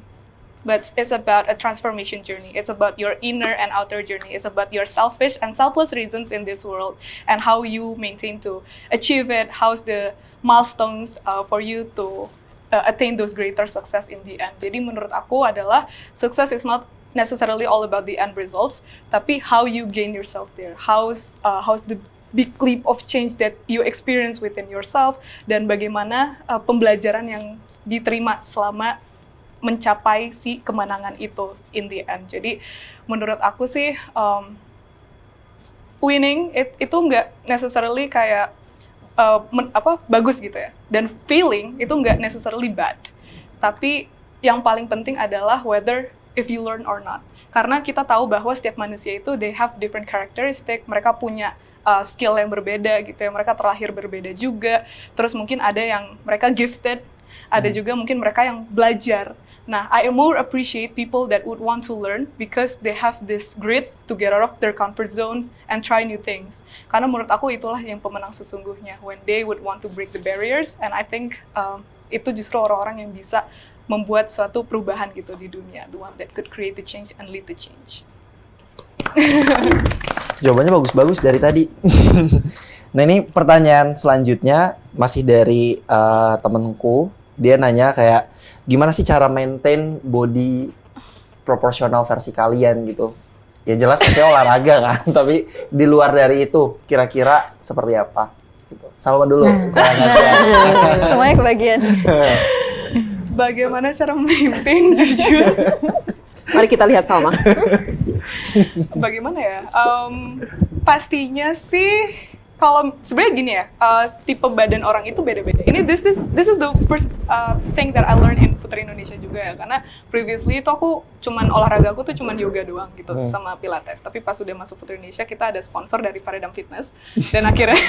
but it's about a transformation journey. It's about your inner and outer journey. It's about your selfish and selfless reasons in this world and how you maintain to achieve it. How's the milestones for you to attain those greater success in the end. Jadi menurut aku adalah success is not necessarily all about the end results, tapi how you gain yourself there. How's the big leap of change that you experience within yourself, dan bagaimana pembelajaran yang diterima selama mencapai si kemenangan itu in the end. Jadi menurut aku sih winning itu nggak necessarily kayak bagus gitu ya, dan failing itu nggak necessarily bad. Tapi yang paling penting adalah whether if you learn or not. Karena kita tahu bahwa setiap manusia itu they have different characteristic, mereka punya skill yang berbeda gitu ya, mereka terlahir berbeda juga, terus mungkin ada yang mereka gifted, ada juga mungkin mereka yang belajar. Nah, I more appreciate people that would want to learn because they have this grit to get out of their comfort zones and try new things. Karena menurut aku itulah yang pemenang sesungguhnya, when they would want to break the barriers, and I think itu justru orang-orang yang bisa membuat suatu perubahan gitu di dunia, the one that could create the change and lead the change. Jawabannya bagus-bagus dari tadi. Nah, ini pertanyaan selanjutnya masih dari temenku. Dia nanya kayak, gimana sih cara maintain body proporsional versi kalian gitu? Ya jelas pasti olahraga kan, tapi di luar dari itu kira-kira seperti apa? Gitu. Salma dulu. Semuanya kebagian. Bagaimana cara maintain jujur? Mari kita lihat Salma. Bagaimana ya? Pastinya sih kalau sebenarnya gini ya, tipe badan orang itu beda-beda. Ini this is the first thing that I learned in Putri Indonesia juga ya, karena previously itu aku olahraga aku tuh cuman yoga doang gitu sama pilates. Tapi pas udah masuk Putri Indonesia kita ada sponsor dari Paredam Fitness dan akhirnya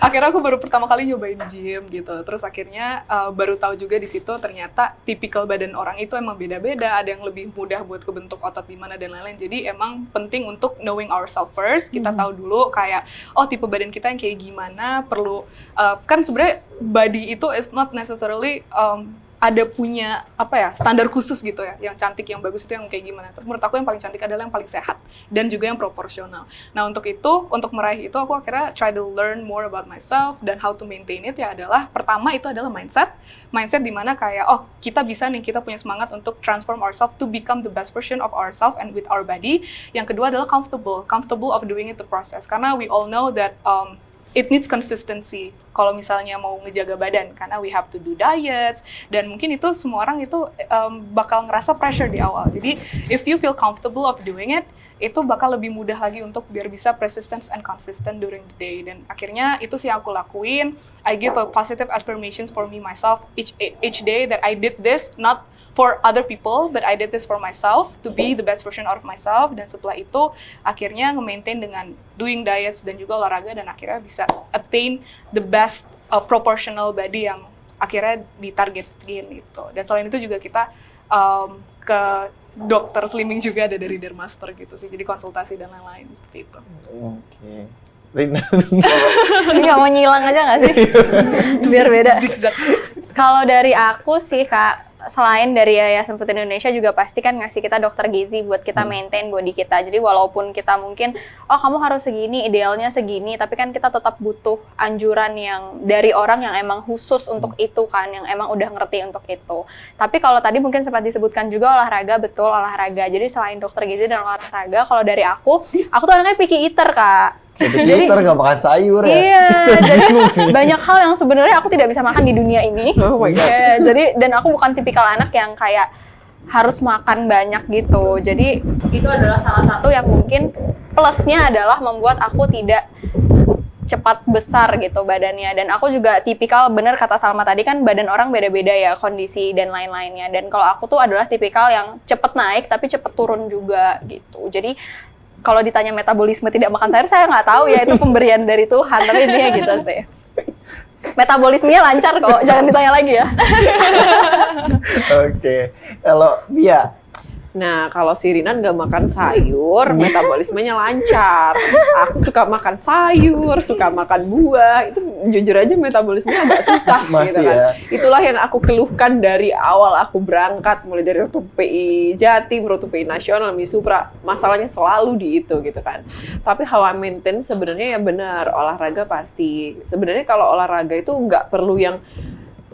aku baru pertama kali nyobain gym gitu. Terus akhirnya baru tahu juga di situ ternyata tipikal badan orang itu emang beda-beda. Ada yang lebih mudah buat kebentuk otot di mana dan lain-lain. Jadi emang penting untuk knowing ourselves first. Kita tahu dulu kayak tipe badan kita yang kayak gimana, perlu kan sebenarnya body itu is not necessarily ada punya standar khusus gitu ya, yang cantik, yang bagus itu yang kayak gimana. Tapi menurut aku yang paling cantik adalah yang paling sehat dan juga yang proporsional. Nah untuk meraih itu aku akhirnya try to learn more about myself dan how to maintain it ya adalah pertama itu adalah mindset dimana kayak kita bisa nih, kita punya semangat untuk transform ourselves to become the best version of ourselves and with our body. Yang kedua adalah comfortable of doing it the process, karena we all know that it needs consistency kalau misalnya mau ngejaga badan, karena we have to do diets, dan mungkin itu semua orang itu bakal ngerasa pressure di awal. Jadi if you feel comfortable of doing it, itu bakal lebih mudah lagi untuk biar bisa persistent and consistent during the day. Dan akhirnya itu sih yang aku lakuin. I give a positive affirmations for me myself each day that I did this not for other people, but I did this for myself to be the best version of myself. Dan setelah itu akhirnya nge-maintain dengan doing diets dan juga olahraga, dan akhirnya bisa attain the best proportional body yang akhirnya ditargetin gitu. Dan selain itu juga kita ke dokter slimming juga ada dari Dermaster gitu sih, jadi konsultasi dan lain-lain seperti itu. Oke. Rina. Ini nggak mau nyilang aja nggak sih? Biar beda. Kalau dari aku sih Kak, selain dari Yayasan Putri Indonesia juga pasti kan ngasih kita dokter gizi buat kita maintain body kita. Jadi walaupun kita mungkin, kamu harus segini, idealnya segini, tapi kan kita tetap butuh anjuran yang dari orang yang emang khusus untuk itu kan, yang emang udah ngerti untuk itu. Tapi kalau tadi mungkin sempat disebutkan juga olahraga, betul olahraga. Jadi selain dokter gizi dan olahraga, kalau dari aku tuh anaknya picky eater Kak. Jadi nggak makan sayur ya? Iya, jadi banyak hal yang sebenarnya aku tidak bisa makan di dunia ini. Oh my God. Jadi, dan aku bukan tipikal anak yang kayak harus makan banyak gitu. Jadi itu adalah salah satu yang mungkin plusnya adalah membuat aku tidak cepat besar gitu badannya. Dan aku juga tipikal, bener kata Salma tadi kan, badan orang beda-beda ya kondisi dan lain-lainnya. Dan kalau aku tuh adalah tipikal yang cepet naik tapi cepet turun juga gitu. Jadi kalau ditanya metabolisme tidak makan sayur, saya nggak tahu ya, itu pemberian dari Tuhan, tapi dia gitu sih. Metabolismenya lancar kok, jangan ditanya lagi ya. Oke. Kalau Via? Nah, kalau si Rinan nggak makan sayur, metabolismenya lancar. Aku suka makan sayur, suka makan buah. Itu jujur aja metabolismenya agak susah Masih gitu kan. ya. Itulah yang aku keluhkan dari awal aku berangkat, mulai dari waktu PI Jatim, waktu PI Nasional, Misupra. Masalahnya selalu di itu gitu kan. Tapi how I maintain sebenarnya ya benar, olahraga pasti. Sebenarnya kalau olahraga itu nggak perlu yang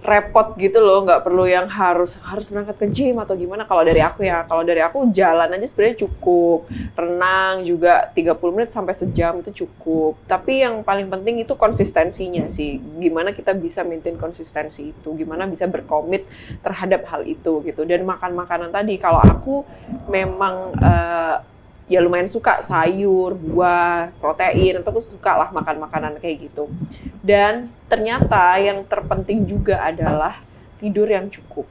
repot gitu loh, nggak perlu yang harus berangkat ke gym atau gimana. Kalau dari aku jalan aja sebenarnya cukup, renang juga 30 menit sampai sejam itu cukup. Tapi yang paling penting itu konsistensinya sih, gimana kita bisa maintain konsistensi itu, gimana bisa berkomit terhadap hal itu gitu. Dan makan makanan tadi, kalau aku memang ya lumayan suka sayur, buah, protein, atau aku suka lah makan makanan kayak gitu. Dan ternyata yang terpenting juga adalah tidur yang cukup.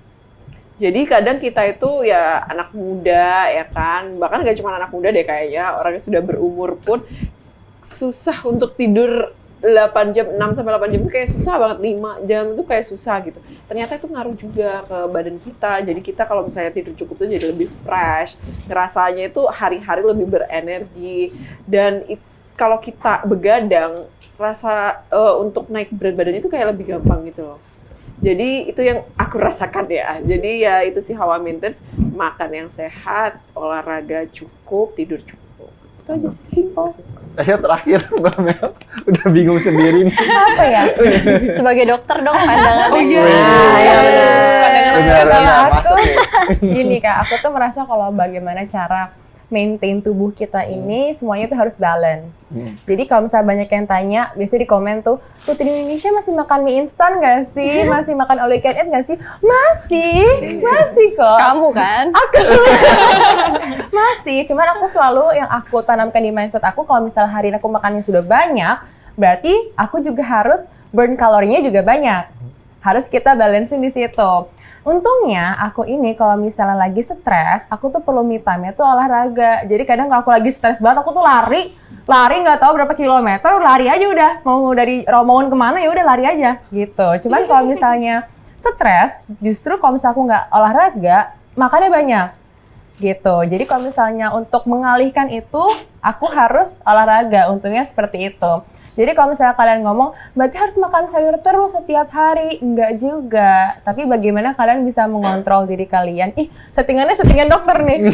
Jadi kadang kita itu ya anak muda ya kan, bahkan gak cuma anak muda deh kayaknya, orang yang sudah berumur pun susah untuk tidur 8 jam, 6 sampai 8 jam itu kayak susah banget, 5 jam itu kayak susah gitu. Ternyata itu ngaruh juga ke badan kita. Jadi kita kalau misalnya tidur cukup tuh jadi lebih fresh, rasanya itu hari-hari lebih berenergi. Dan kalau kita begadang, rasa untuk naik berat badan itu kayak lebih gampang gitu loh. Jadi itu yang aku rasakan ya. Jadi ya itu sih how I maintain, makan yang sehat, olahraga cukup, tidur cukup. Itu aja sih, simple. Terakhir Mbak Mel udah bingung sendiri nih. Apa ya? Sebagai dokter dong pandangannya. Oh iya. Benar masuk ya. Gini Kak, aku tuh merasa kalau bagaimana cara maintain tubuh kita ini semuanya tuh harus balance. Jadi kalau misalnya banyak yang tanya, biasanya di komen tuh, Putri Indonesia masih makan mie instan nggak sih? Masih makan all you can eat nggak sih? Masih kok. Kamu kan? Aku masih, cuman aku selalu yang aku tanamkan di mindset aku, kalau misalnya hari ini aku makannya sudah banyak, berarti aku juga harus burn kalorinya juga banyak. Harus kita balancein di situ. Untungnya aku ini kalau misalnya lagi stres, aku tuh perlu me time-nya tuh olahraga. Jadi kadang kalau aku lagi stres banget, aku tuh lari nggak tahu berapa kilometer, lari aja udah. Mau dari Romaun kemana ya udah lari aja gitu. Cuman kalau misalnya stres, justru kalau misalnya aku nggak olahraga, makannya banyak gitu. Jadi kalau misalnya untuk mengalihkan itu, aku harus olahraga. Untungnya seperti itu. Jadi kalau misalnya kalian ngomong, berarti harus makan sayur terus setiap hari. Enggak juga. Tapi bagaimana kalian bisa mengontrol diri kalian? Settingan dokter nih.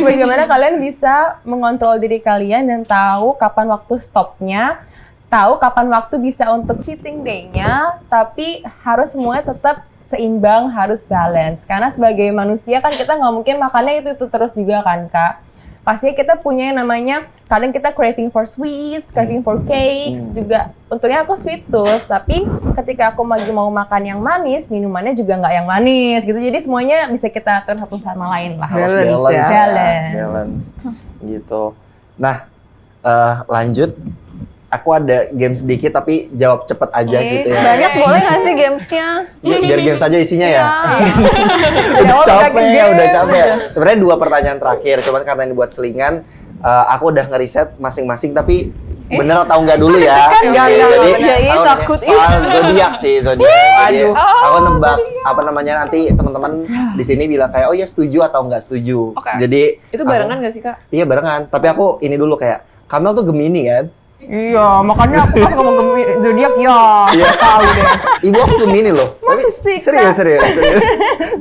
Bagaimana kalian bisa mengontrol diri kalian dan tahu kapan waktu stopnya, tahu kapan waktu bisa untuk cheating day-nya, tapi harus semuanya tetap seimbang, harus balance. Karena sebagai manusia kan kita nggak mungkin makannya itu terus juga kan, Kak. Pastinya kita punya yang namanya, kadang kita craving for sweets, craving for cakes juga. Untungnya aku sweet tooth, tapi ketika aku lagi mau makan yang manis, minumannya juga nggak yang manis gitu. Jadi semuanya bisa kita atur satu sama lain lah. Harus Balance. balance. Gitu. Nah, lanjut. Aku ada game sedikit tapi jawab cepet aja gitu ya. Banyak boleh nggak sih gamesnya? Biar game saja isinya ya. Iya. Udah capek. Sebenarnya 2 pertanyaan terakhir, cuman karena ini buat selingan, aku udah ngeriset masing-masing tapi bener atau enggak dulu ya. Enggak, Jadi iya, aku takut. soal zodiak sih, zodiak. Jadi Aduh. aku nebak apa namanya nanti teman-teman di sini bilang kayak oh ya setuju atau enggak setuju. Oke. Jadi Itu barengan nggak sih, Kak? Iya barengan, tapi aku ini dulu kayak Kamel tuh Gemini kan? Iya, makanya aku pas ngomong zodiak ya. Iya. Tahu deh. Ibu aku Gemini loh. Tapi sih, serius.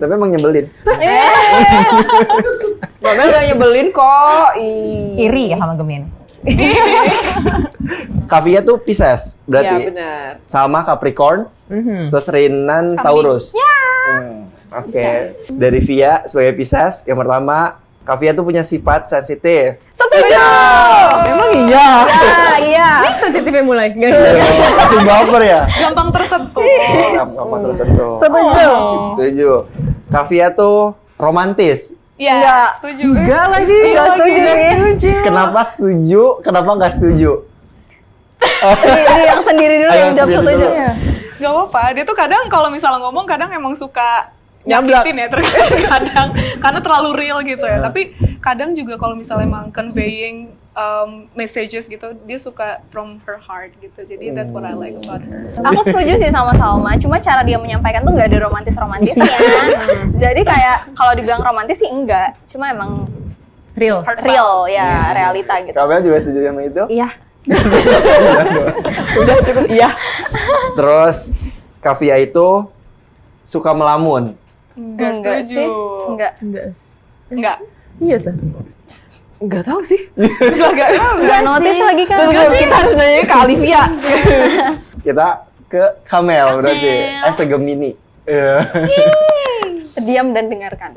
Tapi emang nyebelin. Babel nggak nyebelin kok. Iri ya sama Gemini. Kavia tuh Pisces, Iya berarti benar. sama Capricorn, terus Rinan Taurus. Oke. Dari Via sebagai Pisces, yang pertama Kavia tuh punya sifat sensitif. Setuju. Emang iya. Iya. Sensitifnya mulai. Langsung baper ya. Gampang tersentuh. Gampang tersentuh. Setuju. Setuju. Kavia tuh romantis. Iya, Enggak. setuju. Enggak lagi. Enggak setuju sih. Kenapa setuju? Kenapa nggak setuju? Ini yang sendiri dulu Ayo, yang jawab sendiri setuju. dulu. Gak apa-apa, dia tuh kadang kalau misalnya ngomong kadang emang suka Nyablak. nyakitin ya kadang karena terlalu real gitu ya. Tapi kadang juga kalau misalnya emang conveying messages gitu, dia suka from her heart gitu. Jadi that's what I like about her. Aku setuju sih sama Salma, cuma cara dia menyampaikan tuh nggak ada romantis-romantisnya. Jadi kayak kalau dibilang romantis sih enggak, cuma emang Real. real ya, realita gitu. Kamel juga setuju sama itu? Iya. Udah cukup iya. Terus Kavia itu suka melamun. Enggak setuju. sih, enggak. Enggak. Iya tuh. Enggak tahu sih. Enggak notice lagi kan. Tunggu, kita harus nanya ke Olivia. Kita ke Kamel berarti. As a Gemini. Iya. Diam dan dengarkan.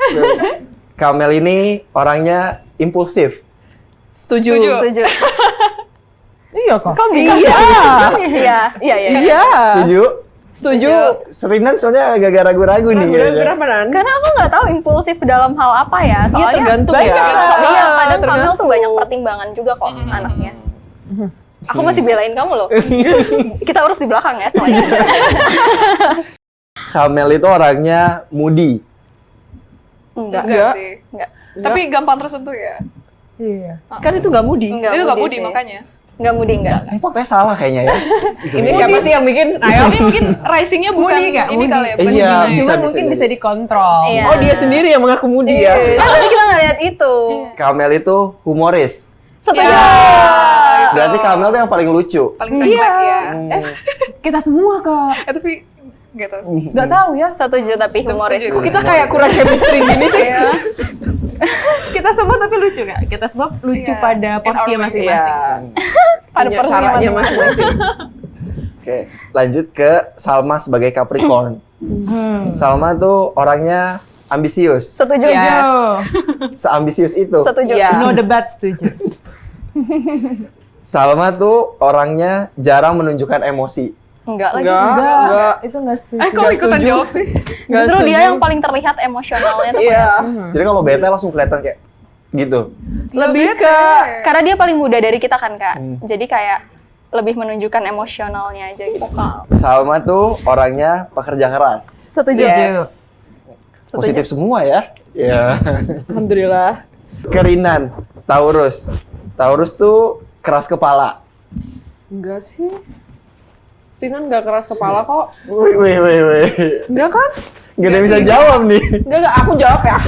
Kamel ini orangnya impulsif. Setuju. Setuju. Iya kok. Kok bisa? Iya. Iya. Iya. Setuju? Setuju. Serinan soalnya agak ragu-ragu nih. kayaknya. Kenapa, Nan? Karena aku nggak tahu impulsif dalam hal apa ya. Soalnya tergantung banyak ya. Iya, kadang Tergantung. Kamel tuh banyak pertimbangan juga kok anaknya. Aku masih belain kamu loh. Kita urus di belakang ya semuanya. Kamel itu orangnya moody. Enggak. Enggak sih. Enggak. Tapi gampang tersentuh ya. Iya. Kan itu nggak mudi. Enggak Dia tuh gak moody budi sih. makanya. Enggak mudi enggak. Ini faktanya salah kayaknya ya. Ini siapa sih yang bikin? Ayo. Ini mungkin risingnya bukan Moody nggak? ini Moody. kali ya, bukan Iya, Gemini. bisa, Cuman mungkin bisa dikontrol. Iya. Oh, dia sendiri yang mengaku mudi ya. Tadi kita nggak lihat itu. Kamel itu humoris. Setuju. Ya. Berarti Kamel tuh yang paling lucu. Paling senglek ya. Kita semua kok. Tapi nggak tahu sih. Nggak tahu ya. Setuju tapi humoris. setuju. Kok kita kayak kurang chemistry gini sih? Iya. Kita semua tapi lucu Kak. Kita semua lucu Iya. pada porsi In our way. masing-masing. Pada Punya porsinya caranya masing-masing. masing-masing. Oke, lanjut ke Salma sebagai Capricorn. Salma tuh orangnya ambisius. Setuju. Yes. Seambisius itu. Setuju. Iya. No debat, setuju. Salma tuh orangnya jarang menunjukkan emosi. Enggak lagi. Enggak. Itu nggak setuju. Kok Nggak ikutan setuju. jawab sih? Justru dia yang paling terlihat emosionalnya tuh. Iya. Jadi kalau bete langsung kelihatan kayak gitu. Lebih ke Karena dia paling muda dari kita kan Kak. Jadi kayak lebih menunjukkan emosionalnya aja gitu. Salma tuh orangnya pekerja keras. Setuju. Yes. Positif semua ya. Ya. Alhamdulillah. Kerinan, Taurus. Taurus tuh keras kepala. Enggak sih. Rinan nggak keras kepala kok. Wih. Enggak kan? Gak ada yang bisa jawab nih. Enggak, aku jawab ya.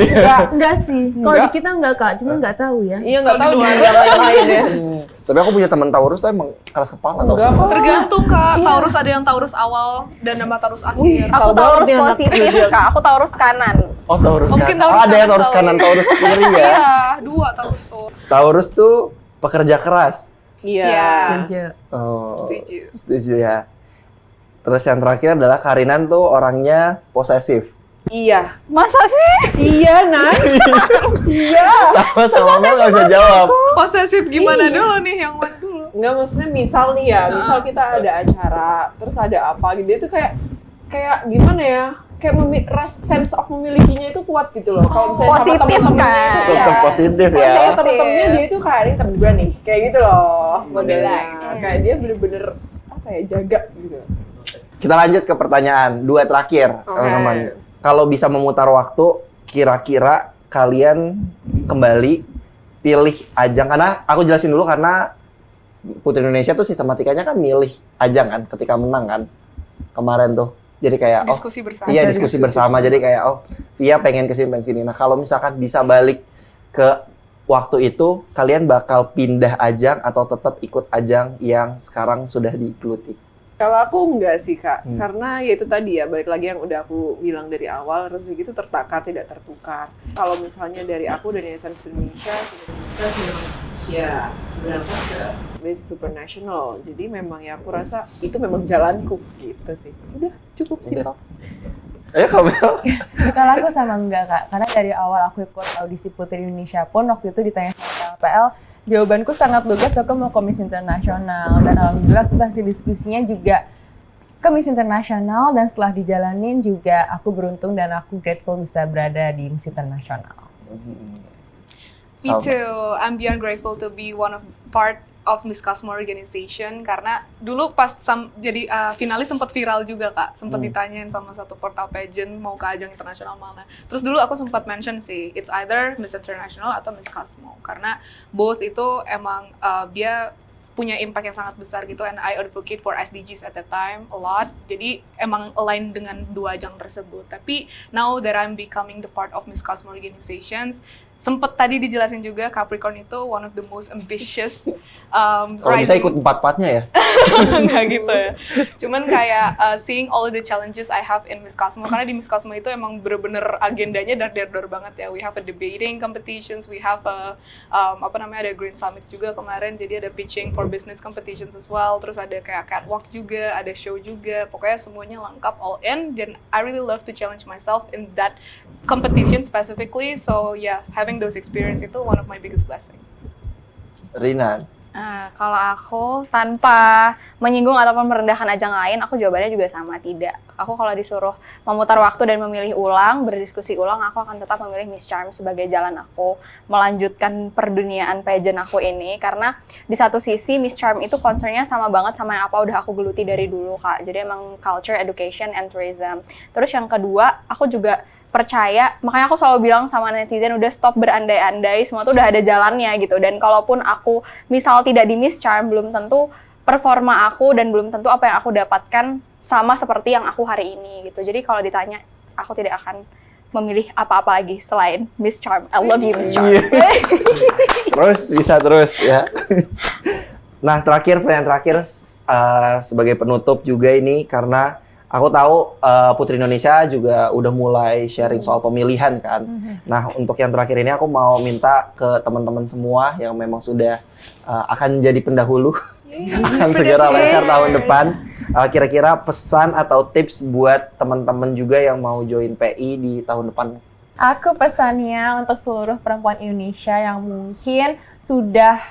Enggak sih. Kalau Enggak. di kita enggak Kak, cuma enggak tahu ya. Iya, nggak tahu Kalau di di luar yang lain ya. Tapi aku punya teman Taurus tuh emang keras kepala tau Enggak sih. kok. Tergantung Kak, Taurus ada yang Taurus awal dan nama Taurus akhir. Aku Tahu banget Taurus dia anak positif Kak, aku Taurus kanan. Oh Taurus Mungkin kanan. Taurus Oh ada yang kanan Taurus kali. kanan, Taurus kiri ya. Iya, 2 Taurus tuh. Taurus tuh pekerja keras. Iya. Iya. Setuju. Oh, Setuju. setuju ya. Terus yang terakhir adalah Karinan tuh orangnya posesif. Iya. Masa sih? Iya, Nan. Iya. Sama Mel nggak bisa jawab. Posesif gimana dulu nih yang mana dulu? Enggak, maksudnya misal nih ya, misal kita ada acara, terus ada apa gitu, itu kayak gimana ya? Kayak sense of memilikinya itu kuat gitu loh. Kalau misalnya sama Positif, temen-temennya kan? itu Tetap positif Kalau sama ya. temen-temennya dia itu kayak ini temen gue nih, kayak gitu loh modelnya. Iya. Kayak dia bener-bener apa ya, jaga gitu. Kita lanjut ke pertanyaan 2 terakhir, Oke. teman-teman. Kalau bisa memutar waktu, kira-kira kalian kembali pilih ajang, karena aku jelasin dulu karena Putri Indonesia tuh sistematikanya kan milih ajang kan ketika menang kan kemarin tuh. Jadi kayak Diskusi bersama. Iya, diskusi bersama. Jadi kayak Via pengen kesini. Nah, kalau misalkan bisa balik ke waktu itu, kalian bakal pindah ajang atau tetap ikut ajang yang sekarang sudah digeluti? Kalau aku enggak sih Kak, karena ya itu tadi ya, balik lagi yang udah aku bilang dari awal, rezeki itu tertakar tidak tertukar. Kalau misalnya dari aku dan Yayasan Indonesia, kita memang ya berangkat ke Miss Supernational. Jadi memang ya aku rasa itu memang jalanku gitu sih. Udah cukup simpel. Ayo kalau Mel. Kalau aku sama enggak Kak, karena dari awal aku ikut audisi Putri Indonesia pun waktu itu ditanya sama LPL, jawabanku sangat lugas, aku mau ke Miss Internasional. Dan alhamdulillah kita hasil diskusinya juga ke Miss Internasional, dan setelah dijalanin juga aku beruntung dan aku grateful bisa berada di Miss Internasional. Me too. I'm beyond grateful to be one of part of Miss Cosmo Organization karena dulu pas finalis sempat viral juga Kak, sempat ditanyain sama satu portal pageant mau ke ajang internasional mana. Terus dulu aku sempat mention sih, it's either Miss International atau Miss Cosmo karena both itu emang dia punya impact yang sangat besar gitu, and I advocate for SDGs at that time a lot. Jadi emang align dengan 2 ajang tersebut. Tapi now that I'm becoming the part of Miss Cosmo Organizations, sempet tadi dijelasin juga Capricorn itu one of the most ambitious Kalau bisa ikut 4-4-nya ya. nggak gitu ya. Cuman kayak seeing all the challenges I have in Miss Cosmo, karena di Miss Cosmo itu emang bener-bener agendanya dar banget ya. We have a debating competitions, we have a ada Green Summit juga kemarin, jadi ada pitching for business competitions as well. Terus ada kayak catwalk juga, ada show juga. Pokoknya semuanya lengkap all in. Dan I really love to challenge myself in that competition specifically. So yeah, having those experience itu one of my biggest blessing. Rinan. Kalau aku tanpa menyinggung ataupun merendahkan ajang lain, aku jawabannya juga sama, tidak. Aku kalau disuruh memutar waktu dan memilih ulang, berdiskusi ulang, aku akan tetap memilih Miss Charm sebagai jalan aku melanjutkan perduniaan pageant aku ini. Karena di satu sisi Miss Charm itu concernnya sama banget sama yang apa udah aku geluti dari dulu Kak. Jadi emang culture, education, and tourism. Terus yang kedua, aku juga percaya, makanya aku selalu bilang sama netizen, udah stop berandai-andai, semua tuh udah ada jalannya gitu. Dan kalaupun aku misal tidak di Miss Charm, belum tentu performa aku dan belum tentu apa yang aku dapatkan sama seperti yang aku hari ini gitu. Jadi kalau ditanya, aku tidak akan memilih apa-apa lagi selain Miss Charm. I love you Miss Charm. Terus bisa terus ya. Nah, pertanyaan terakhir sebagai penutup juga ini, karena aku tahu Putri Indonesia juga udah mulai sharing soal pemilihan kan. Nah, untuk yang terakhir ini aku mau minta ke teman-teman semua yang memang sudah akan jadi pendahulu, akan segera lengser tahun depan. Kira-kira pesan atau tips buat teman-teman juga yang mau join PI di tahun depan. Aku pesannya untuk seluruh perempuan Indonesia yang mungkin sudah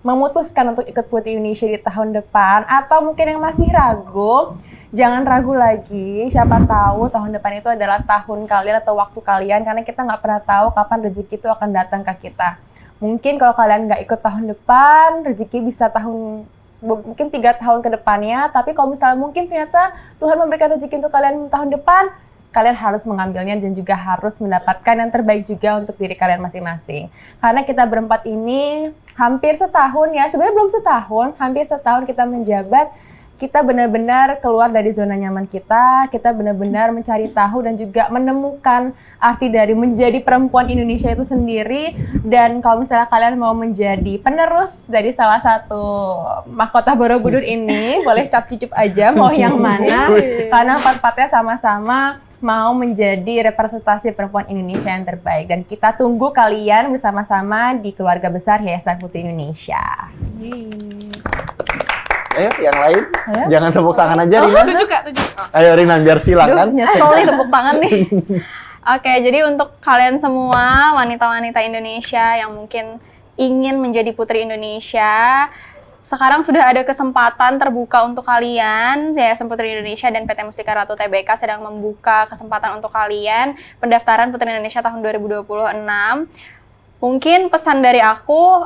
memutuskan untuk ikut Putri Indonesia di tahun depan, atau mungkin yang masih ragu, jangan ragu lagi. Siapa tahu tahun depan itu adalah tahun kalian atau waktu kalian, karena kita nggak pernah tahu kapan rezeki itu akan datang ke kita. Mungkin kalau kalian nggak ikut tahun depan, rezeki bisa tahun mungkin 3 tahun ke depannya, tapi kalau misalnya mungkin ternyata Tuhan memberikan rezeki untuk kalian tahun depan, kalian harus mengambilnya dan juga harus mendapatkan yang terbaik juga untuk diri kalian masing-masing. Karena kita berempat ini hampir setahun ya, sebenarnya belum setahun, hampir setahun kita menjabat, kita benar-benar keluar dari zona nyaman kita benar-benar mencari tahu dan juga menemukan arti dari menjadi perempuan Indonesia itu sendiri. Dan kalau misalnya kalian mau menjadi penerus dari salah satu mahkota Borobudur ini, boleh cap-cicip aja mau yang mana, karena empat-empatnya sama-sama mau menjadi representasi perempuan Indonesia yang terbaik. Dan kita tunggu kalian bersama-sama di keluarga besar Yayasan Putri Indonesia. Ayo, yang lain. Ayo. Jangan tepuk tangan aja, Rinan. Tujuh Kak, tujuh. Ayo, Rinan, biar silang Aduh, kan. nyesel nih tepuk tangan nih. Oke, jadi untuk kalian semua wanita-wanita Indonesia yang mungkin ingin menjadi putri Indonesia, sekarang sudah ada kesempatan terbuka untuk kalian. Yayasan Putri Indonesia dan PT Mustika Ratu TBK sedang membuka kesempatan untuk kalian pendaftaran Putri Indonesia tahun 2026. Mungkin pesan dari aku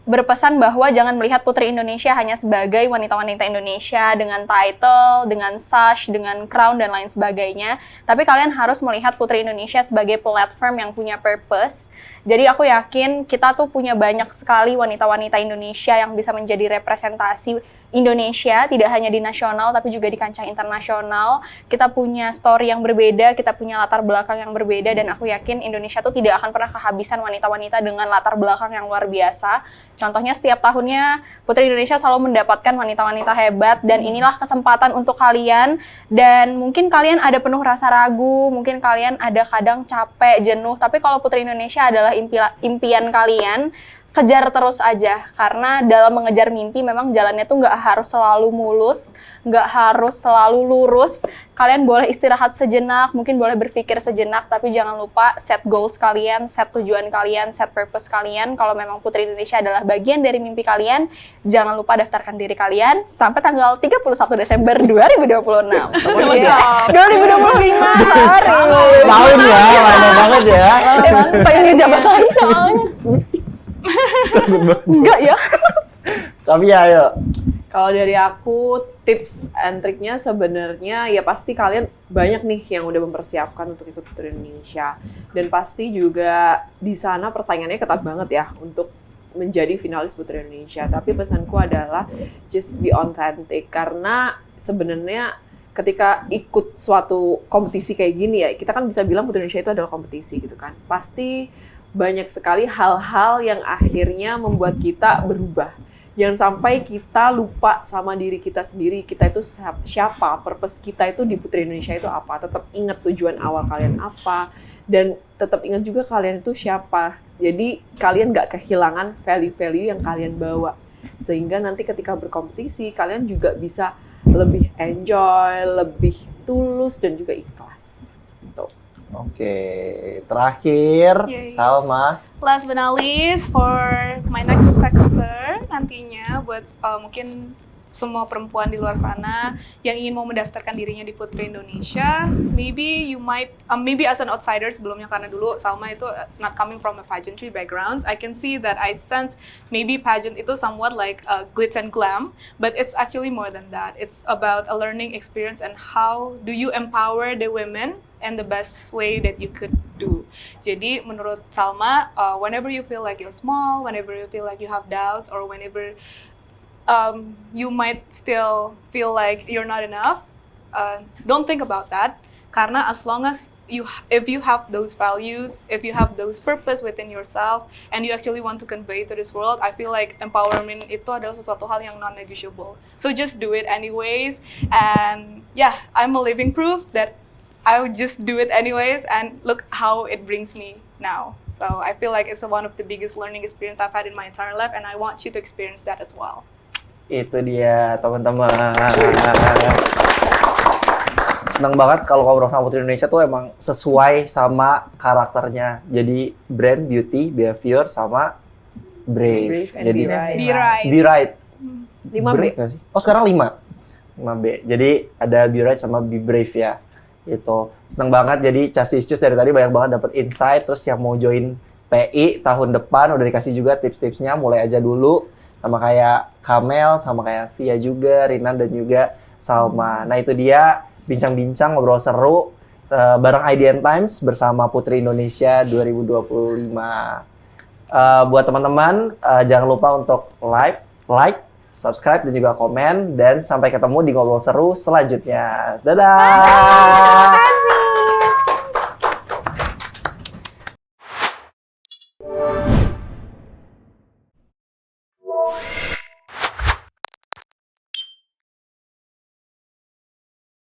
berpesan bahwa jangan melihat Putri Indonesia hanya sebagai wanita-wanita Indonesia dengan title, dengan sash, dengan crown, dan lain sebagainya. Tapi kalian harus melihat Putri Indonesia sebagai platform yang punya purpose. Jadi aku yakin kita tuh punya banyak sekali wanita-wanita Indonesia yang bisa menjadi representasi Indonesia, tidak hanya di nasional tapi juga di kancah internasional. Kita punya story yang berbeda, kita punya latar belakang yang berbeda, dan aku yakin Indonesia tuh tidak akan pernah kehabisan wanita-wanita dengan latar belakang yang luar biasa. Contohnya setiap tahunnya Putri Indonesia selalu mendapatkan wanita-wanita hebat, dan inilah kesempatan untuk kalian. Dan mungkin kalian ada penuh rasa ragu, mungkin kalian ada kadang capek, jenuh, tapi kalau Putri Indonesia adalah impian kalian, kejar terus aja, karena dalam mengejar mimpi memang jalannya tuh nggak harus selalu mulus, nggak harus selalu lurus. Kalian boleh istirahat sejenak, mungkin boleh berpikir sejenak, tapi jangan lupa set goals kalian, set tujuan kalian, set purpose kalian. Kalau memang Putri Indonesia adalah bagian dari mimpi kalian, jangan lupa daftarkan diri kalian sampai tanggal 31 Desember 2026. Kemudian 2025, sorry. Tahun ya, lama banget ya. Pengen ngejabat lagi soalnya. Enggak ya. Tapi ya, ayo. Kalau dari aku, tips and triknya sebenarnya ya pasti kalian banyak nih yang udah mempersiapkan untuk ikut Putri Indonesia. Dan pasti juga di sana persaingannya ketat banget ya untuk menjadi finalis Putri Indonesia. Tapi pesanku adalah just be authentic, karena sebenarnya ketika ikut suatu kompetisi kayak gini ya, kita kan bisa bilang Putri Indonesia itu adalah kompetisi gitu kan. Pasti banyak sekali hal-hal yang akhirnya membuat kita berubah. Jangan sampai kita lupa sama diri kita sendiri, kita itu siapa, purpose kita itu di Putri Indonesia itu apa. Tetap ingat tujuan awal kalian apa, dan tetap ingat juga kalian itu siapa. Jadi kalian nggak kehilangan value-value yang kalian bawa. Sehingga nanti ketika berkompetisi, kalian juga bisa lebih enjoy, lebih tulus, dan juga ikhlas. Gitu. Oke, terakhir, Yay. Salma. Last but not least, for my next successor nantinya buat mungkin semua perempuan di luar sana yang ingin mau mendaftarkan dirinya di Putri Indonesia, maybe you might, maybe as an outsider sebelumnya, karena dulu Salma itu not coming from a pageantry background, I can see that I sense maybe pageant itu somewhat like glitz and glam, but it's actually more than that. It's about a learning experience and how do you empower the women and the best way that you could do. Jadi menurut Salma, whenever you feel like you're small, whenever you feel like you have doubts, or whenever you might still feel like you're not enough, don't think about that. Karena as long as if you have those values, if you have those purpose within yourself, and you actually want to convey to this world, I feel like empowerment itu adalah sesuatu hal yang non-negotiable. So just do it anyways, and yeah, I'm a living proof that I would just do it anyways, and look how it brings me now. So I feel like it's one of the biggest learning experience I've had in my entire life, and I want you to experience that as well. Itu dia, teman-teman. Senang banget kalau ngobrol sama Putri Indonesia tuh emang sesuai sama karakternya. Jadi brand, beauty, behavior, sama brave. and Jadi be right. Be right. be right. 5B. Brave nggak sih? Oh, sekarang 5B. Jadi ada be right sama be brave ya. Itu seneng banget. Jadi Castiscus dari tadi banyak banget dapat insight. Terus yang mau join PI tahun depan udah dikasih juga tips-tipsnya, mulai aja dulu. Sama kayak Kamel, sama kayak Via juga, Rinan dan juga Salma. Nah itu dia bincang-bincang ngobrol seru bareng IDN Times bersama Putri Indonesia 2025. Buat teman-teman, jangan lupa untuk like, subscribe, dan juga komen. Dan sampai ketemu di ngobrol seru selanjutnya. Dadah!